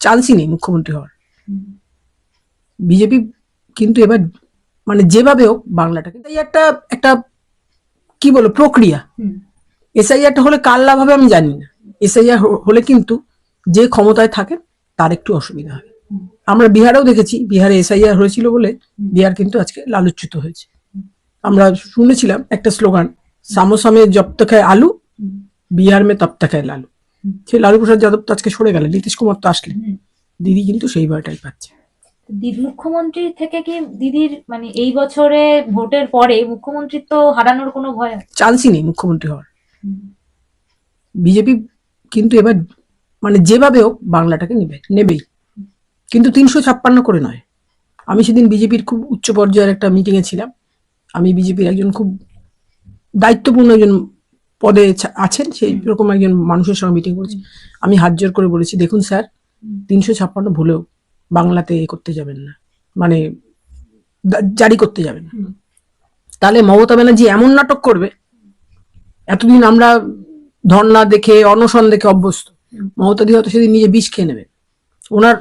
চান্সই নেই মুখ্যমন্ত্রী হওয়ার। বিজেপি কিন্তু এবার মানে যেভাবে হোক বাংলাটাকে, তাই একটা একটা কি বলো প্রক্রিয়া। এসআইআরটা হলে কার লাভ হবে আমি জানি না। এসআইআর হলে কিন্তু যে ক্ষমতায় থাকে তার একটু অসুবিধা হয়। আমরা বিহারেও দেখেছি, বিহারে এসআইআর হয়েছিল বলে বিহার কিন্তু আজকে লালুচ্যুত হয়েছে। আমরা শুনেছিলাম একটা স্লোগান, সামোসা মে জব তক হ্যায় আলু, বিহার মে তব তক হ্যায় লালু। সেই লালু প্রসাদ যাদব তো আজকে সরে গেলেন, নীতিশ কুমার তো আসলেন, দিদি কিন্তু সেই ভয়টাই পাচ্ছে। মুখ্যমন্ত্রী থেকে কি দিদির মানে এই বছরে ভোটের পরে মুখ্যমন্ত্রিত্ব হারানোর কোনো ভয় আছে? চান্সই নেই মুখ্যমন্ত্রী হওয়ার। বিজেপি কিন্তু এবার মানে যেভাবে হোক বাংলাটাকে নেবেই, কিন্তু 356 করে নয়। আমি সেদিন বিজেপির খুব উচ্চ পর্যায়ের একটা মিটিংয়ে ছিলাম। আমি বিজেপির একজন খুব দায়িত্বপূর্ণ একজন পদে আছেন, সেই রকম একজন মানুষের সঙ্গে মিটিং করেছি। আমি হাত জোর করে বলেছি, দেখুন স্যার, 356 ভুলেও বাংলাতে করতে যাবেন না, মানে জারি করতে যাবেন না। তাহলে মমতা ব্যানার্জি এমন নাটক করবে, এতদিন আমরা ধর্ণা দেখে অনশন দেখে অভ্যস্ত, মমতা দি হয়তো সেদিন নিজে বিষ খেয়ে নেবেন। ওনার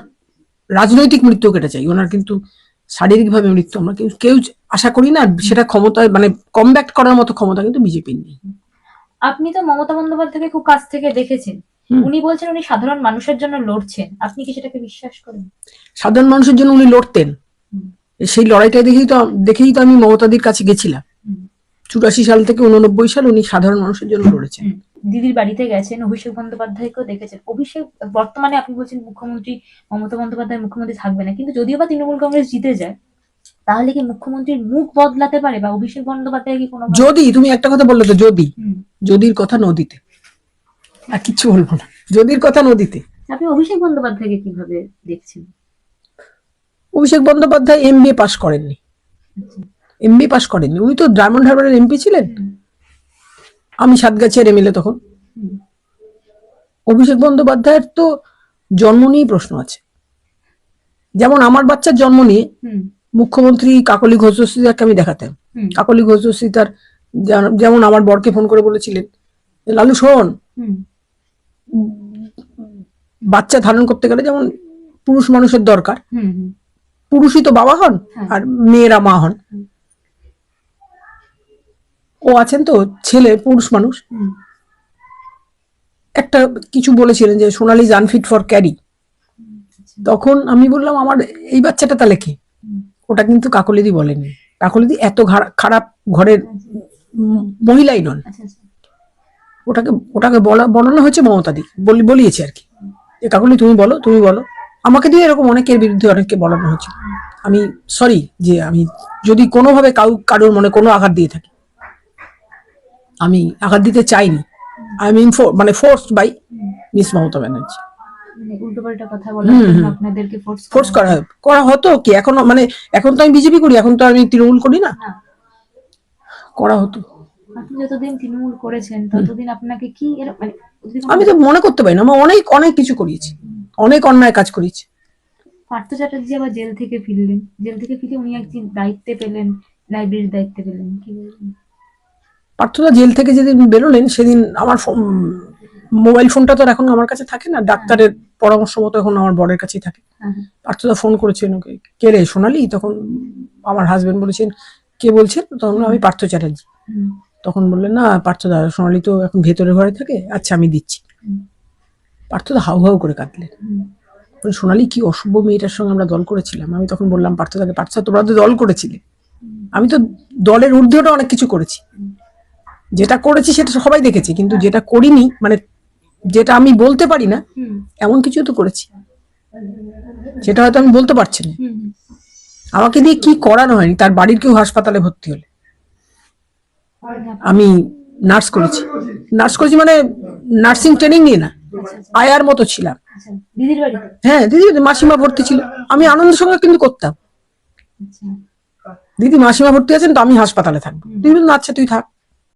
রাজনৈতিক মৃত্যু কেটে চাই, ওনার কিন্তু শারীরিকভাবে মৃত্যু আমরা কেউ আশা করি না। সেটা ক্ষমতায় মানে কমব্যাক করার মতো ক্ষমতা কিন্তু বিজেপির নেই। আপনি তো মমতা বন্দ্যোপাধ্যায়কে খুব কাছ থেকে দেখেছেন, উনি বলছেন উনি সাধারণ মানুষের জন্য লড়ছেন, আপনি কি সেটাকে বিশ্বাস করেন? সাধারণ মানুষের জন্য উনি লড়তেন, সেই লড়াইটা দেখেই তো আমি মমতাদির কাছে গেছিলাম। 84 সাল থেকে 89 সাল উনি সাধারণ মানুষের জন্য লড়েছেন। দিদির বাড়িতে গেছেন, অভিষেক বন্দ্যোপাধ্যায়কেও দেখেছেন। অভিষেক বর্তমানে আপনি বলছেন মুখ্যমন্ত্রী মমতা বন্দ্যোপাধ্যায় মুখ্যমন্ত্রী থাকবে না, কিন্তু যদিও বা তৃণমূল কংগ্রেস জিতে যায়, তাহলে কি মুখ্যমন্ত্রীর মুখ বদলাতে পারে বা অভিষেক বন্দ্যোপাধ্যায় কি কোনো? যদি তুমি একটা কথা বললে তো, যদির কথা নদীতে, আর কিছু বলবো না, যদির কথা নদীতে। আপনি অভিষেক বন্দ্যোপাধ্যায়কে কিভাবে দেখছেন? অভিষেক বন্দ্যোপাধ্যায় এমবিএ পাস করেননি, এমবিএ পাস করেননি। উনি তো ডায়মন্ড হারবারের এমপি ছিলেন, আমি সাতগাছিয়ার এমএলএ তখন। অভিষেক বন্দ্যোপাধ্যায়ের তো জন্ম নিয়ে প্রশ্ন আছে। যেমন আমার বাচ্চার জন্ম নিয়ে মুখ্যমন্ত্রী কাকলি ঘোষ দস্তিদারকে আমি দেখাতাম। কাকলি ঘোষ দস্তিদার যেমন আমার বরকে ফোন করে বলেছিলেন, লালু শোন, বাচ্চা ধারণ করতে গেলে যেমন পুরুষ মানুষের দরকার, পুরুষই তো বাবা হন আর মেয়েরা মা হন। ও আছেন তো ছেলে পুরুষ মানুষ, একটা কিছু বলেছিলেন যে সোনালি ইজ আনফিট ফর ক্যারি। তখন আমি বললাম আমার এই বাচ্চাটা তাহলে কি? ওটা কিন্তু কাকলিদি বলেননি। কাকলিদি এত খারাপ ঘরের মহিলাই নন, ওটাকে বলানো হয়েছে মমতাদি বলিয়েছে আর কি, যে কাকলি তুমি বলো, তুমি বলো। আমাকে দিয়ে এরকম অনেকের বিরুদ্ধে অনেককে বলানো হয়েছে। আমি সরি যে আমি যদি কোনোভাবে কারোর মনে কোনো আঘাত দিয়ে থাকি, আমি আঘাত দিতে চাইনি। আই মিন মানে forced by Miss Mamata Banerjee. উল্টোপাল্টা কথা বলার জন্য আপনাদেরকে ফোর্স করা হতো কি? এখনো মানে এখন তো আমি বিজেপি করি, এখন তো আমি তৃণমূল করি না, করা হতো। আপনি যতদিন তৃণমূল করেছেন ততদিন আপনাকে কি মানে আমি তো মনে করতে পারি না, আমি অনেক কিছু করিয়েছি, অনেক অন্যায় কাজ করেছি। পার্থ চ্যাটার্জি আবার জেল থেকে ফিরলেন, জেল থেকে ফিরে উনি একদিন দায়িত্বে পেলেন, লাইব্রেরির দায়িত্বে পেলেন, কি বলবেন? পার্থদা জেল থেকে যেদিন বেরোলেন সেদিন আমার মোবাইল ফোনটা তো এখন আমার কাছে থাকে না, ডাক্তারের পরামর্শ মতো এখন আমার বরের কাছেই থাকে। পার্থদা ফোন করেছেন ওকে, কে রে সোনালি? তখন আমার হাজবেন্ড বলেছেন কে বলছেন? তখন আমি পার্থ চ্যাটার্জি। তখন বললেন না পার্থদা, সোনালি তো এখন ভেতরের ঘরে থাকে, আচ্ছা আমি দিচ্ছি। পার্থদা হাউ হাউ করে কাঁদলেন, সোনালি কি অশুভ মেয়েটার সঙ্গে আমরা দল করেছিলাম। আমি তখন বললাম পার্থদাকে, পার্থদা তোমরা তো দল করেছিলে, আমি তো দলের ঊর্ধ্বটা অনেক কিছু করেছি, যেটা করেছি সেটা সবাই দেখেছে, কিন্তু যেটা করিনি মানে যেটা আমি বলতে পারি না এমন কিছু তো করেছি, সেটা হয়তো আমি বলতে পারছি না। আমাকে দিয়ে কি করানো হয়নি। তার বাড়ির কেউ হাসপাতালে ভর্তি হলে আমি নার্স করেছি মানে নার্সিং ট্রেনিং নিয়ে না, আয়ার মতো ছিলাম। হ্যাঁ, দিদি মাসিমা ভর্তি ছিল, আমি আনন্দের সঙ্গে কিন্তু করতাম। দিদি মাসিমা ভর্তি আছেন তো আমি হাসপাতালে থাকবো, দিদি আচ্ছা তুই থাক।